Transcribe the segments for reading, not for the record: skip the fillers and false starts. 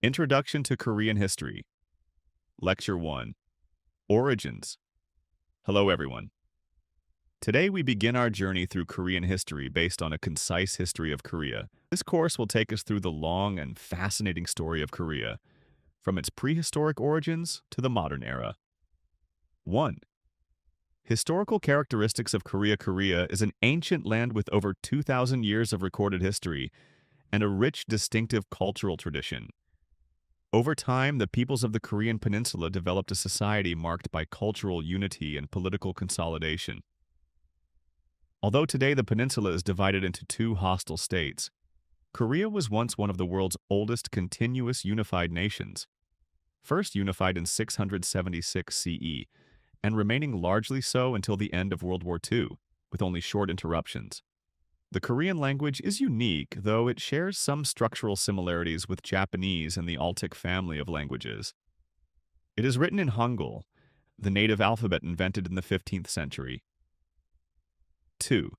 Introduction to Korean History. Lecture 1. Origins. Hello, everyone. Today we begin our journey through Korean history based on a concise history of Korea. This course will take us through the long and fascinating story of Korea, from its prehistoric origins to the modern era. 1. Historical characteristics of Korea. Korea is an ancient land with over 2,000 years of recorded history and a rich, distinctive cultural tradition. Over time, the peoples of the Korean peninsula developed a society marked by cultural unity and political consolidation. Although today the peninsula is divided into two hostile states, Korea was once one of the world's oldest continuous unified nations, first unified in 676 CE, and remaining largely so until the end of World War II, with only short interruptions. The Korean language is unique, though it shares some structural similarities with Japanese and the Altic family of languages. It is written in Hangul, the native alphabet invented in the 15th century. 2.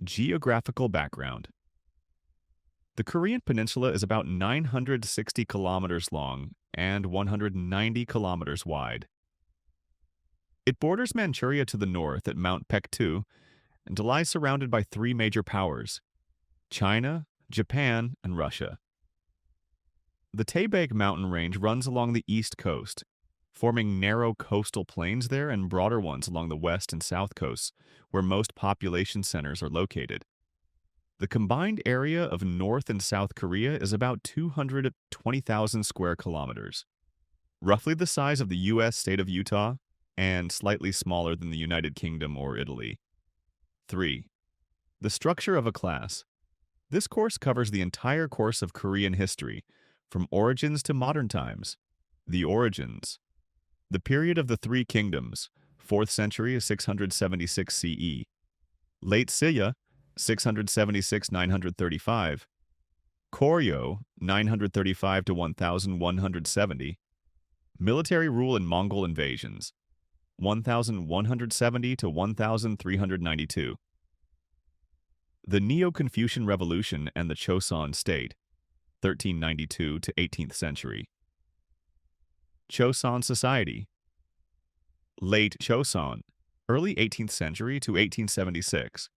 Geographical background. The Korean peninsula is about 960 kilometers long and 190 kilometers wide. It borders Manchuria to the north at Mount Paektu and lies surrounded by three major powers: China, Japan, and Russia. The Taebaek mountain range runs along the east coast, forming narrow coastal plains there and broader ones along the west and south coasts, where most population centers are located. The combined area of North and South Korea is about 220,000 square kilometers, roughly the size of the U.S. state of Utah and slightly smaller than the United Kingdom or Italy. 3. The structure of a class. This course covers the entire course of Korean history, from origins to modern times. The origins. The period of the Three Kingdoms, 4th century 676 CE. Late Silla, 676-935. Koryo, 935 to 1170. Military rule and Mongol invasions, 1170 to 1392. The Neo-Confucian Revolution and the Choson State, 1392 to 18th century. Choson Society. Late Choson, early 18th century to 1876.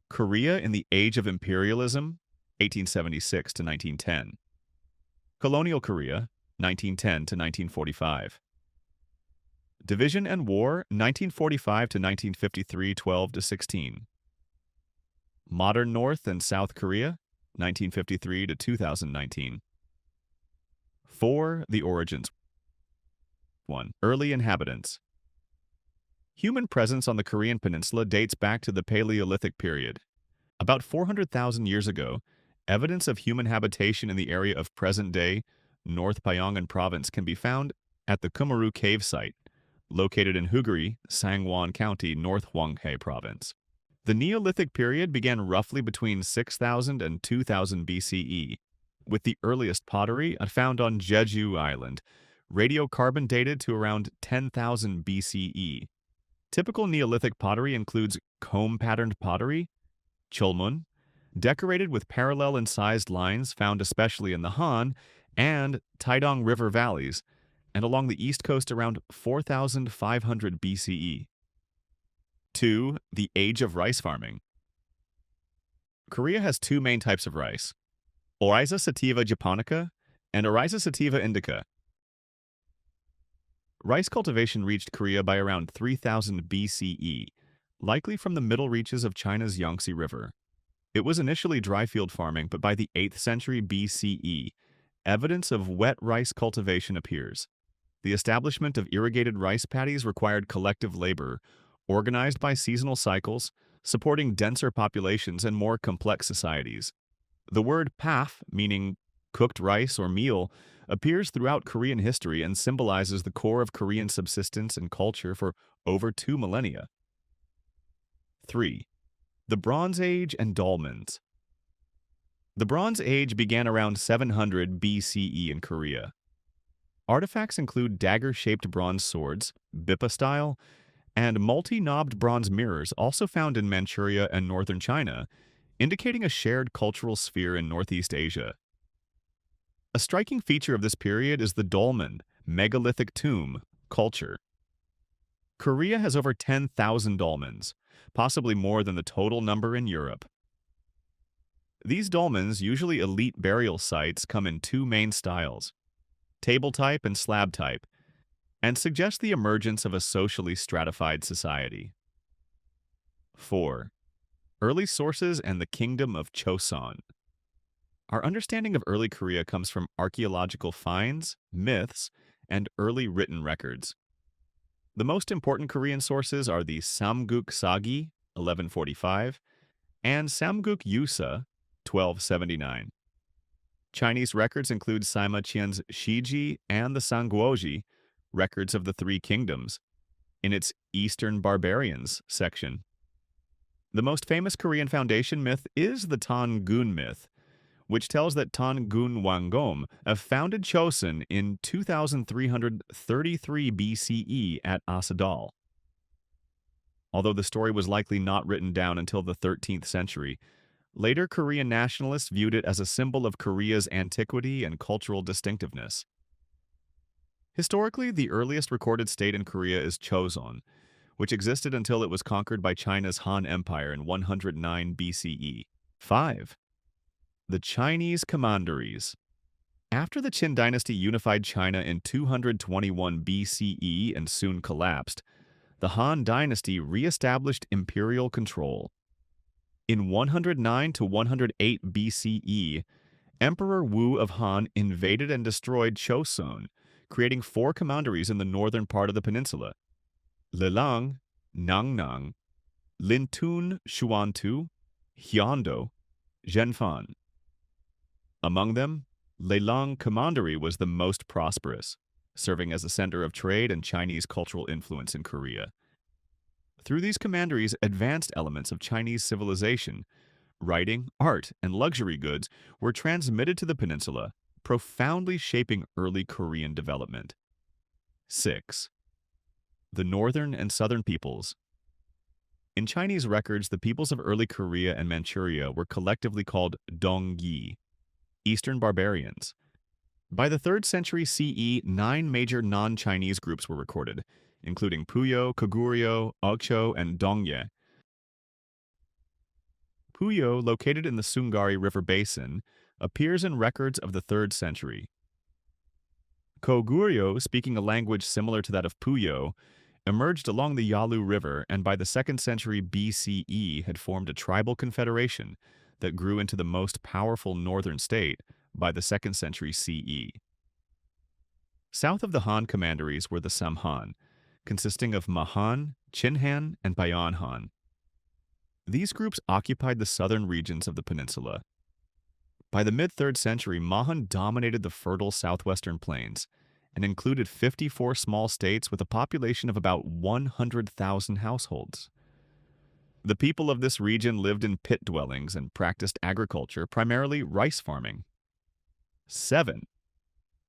Korea in the Age of Imperialism, 1876 to 1910. Colonial Korea, 1910 to 1945. Division and War, 1945 to 1953, 12 to 16. Modern North and South Korea, 1953 to 2019. 4. The origins. 1. Early inhabitants. Human presence on the Korean peninsula dates back to the Paleolithic period. About 400,000 years ago, evidence of human habitation in the area of present-day North Pyongan Province can be found at the Kumaru Cave Site, located in Huguri, Sangwon County, North Hwanghae Province. The Neolithic period began roughly between 6000 and 2000 BCE, with the earliest pottery found on Jeju Island, radiocarbon dated to around 10,000 BCE. Typical Neolithic pottery includes comb-patterned pottery, chulmun, decorated with parallel incised lines found especially in the Han and Taedong River valleys, and along the east coast around 4,500 BCE. 2. The Age of Rice Farming. Korea has two main types of rice: Oryza sativa japonica and Oryza sativa indica. Rice cultivation reached Korea by around 3000 BCE, likely from the middle reaches of China's Yangtze River. It was initially dry field farming, but by the 8th century BCE, evidence of wet rice cultivation appears. The establishment of irrigated rice paddies required collective labor, organized by seasonal cycles, supporting denser populations and more complex societies. The word paf, meaning cooked rice or meal, appears throughout Korean history and symbolizes the core of Korean subsistence and culture for over 2 millennia. 3. The Bronze Age and dolmens. The Bronze Age began around 700 BCE in Korea. Artifacts include dagger-shaped bronze swords, Bippa style, and multi-knobbed bronze mirrors also found in Manchuria and northern China, indicating a shared cultural sphere in Northeast Asia. A striking feature of this period is the dolmen, megalithic tomb, culture. Korea has over 10,000 dolmens, possibly more than the total number in Europe. These dolmens, usually elite burial sites, come in two main styles, table type and slab type, and suggest the emergence of a socially stratified society. 4. Early sources and the Kingdom of Choson. Our understanding of early Korea comes from archaeological finds, myths, and early written records. The most important Korean sources are the Samguk Sagi, 1145, and Samguk Yusa, 1279. Chinese records include Sima Qian's Shiji and the Sangguoji, records of the Three Kingdoms, in its Eastern Barbarians section. The most famous Korean foundation myth is the Tangun myth, which tells that Tangun Wangom founded Chosun in 2333 BCE at Asadal. Although the story was likely not written down until the 13th century, later Korean nationalists viewed it as a symbol of Korea's antiquity and cultural distinctiveness. Historically, the earliest recorded state in Korea is Choson, which existed until it was conquered by China's Han Empire in 109 BCE. 5. The Chinese Commanderies. After the Qin dynasty unified China in 221 BCE and soon collapsed, the Han dynasty re-established imperial control. In 109 to 108 BCE, Emperor Wu of Han invaded and destroyed Chosun, creating 4 commanderies in the northern part of the peninsula: Lelang, Nangnang, Lintun Xuantu, Hyando, Zhenfan. Among them, Lelang Commandery was the most prosperous, serving as a center of trade and Chinese cultural influence in Korea. Through these commanderies, advanced elements of Chinese civilization, writing, art, and luxury goods were transmitted to the peninsula, profoundly shaping early Korean development. 6. The Northern and Southern peoples. In Chinese records, the peoples of early Korea and Manchuria were collectively called Dongyi, Eastern Barbarians. By the 3rd century CE, 9 major non-Chinese groups were recorded, including Puyo, Koguryo, Ogcho, and Dongye. Puyo, located in the Sungari River basin, appears in records of the 3rd century. Koguryo, speaking a language similar to that of Puyo, emerged along the Yalu River and by the 2nd century BCE had formed a tribal confederation that grew into the most powerful northern state by the 2nd century CE. South of the Han commanderies were the Samhan, consisting of Mahan, Chinhan, and Bayanhan. These groups occupied the southern regions of the peninsula. By the mid-3rd century, Mahan dominated the fertile southwestern plains and included 54 small states with a population of about 100,000 households. The people of this region lived in pit dwellings and practiced agriculture, primarily rice farming. 7.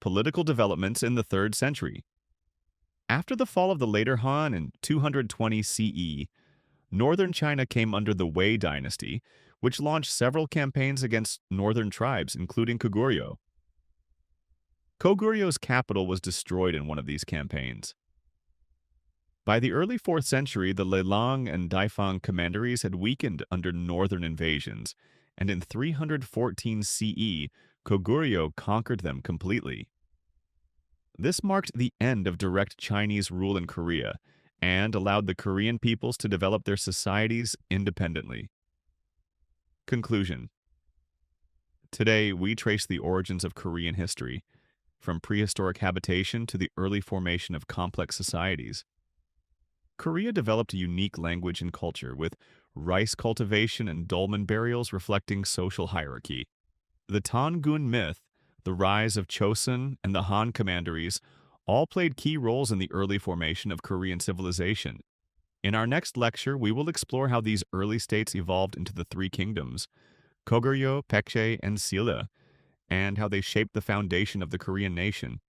Political developments in the 3rd century. After the fall of the later Han in 220 CE, northern China came under the Wei dynasty, which launched several campaigns against northern tribes, including Koguryo. Koguryo's capital was destroyed in one of these campaigns. By the early 4th century, the Lelang and Daifang commanderies had weakened under northern invasions, and in 314 CE, Koguryo conquered them completely. This marked the end of direct Chinese rule in Korea and allowed the Korean peoples to develop their societies independently. Conclusion. Today, we trace the origins of Korean history, from prehistoric habitation to the early formation of complex societies. Korea developed a unique language and culture, with rice cultivation and dolmen burials reflecting social hierarchy. The Tangun myth, the rise of Chosun, and the Han commanderies all played key roles in the early formation of Korean civilization. In our next lecture, we will explore how these early states evolved into the Three Kingdoms, Koguryo, Paekje, and Silla, and how they shaped the foundation of the Korean nation.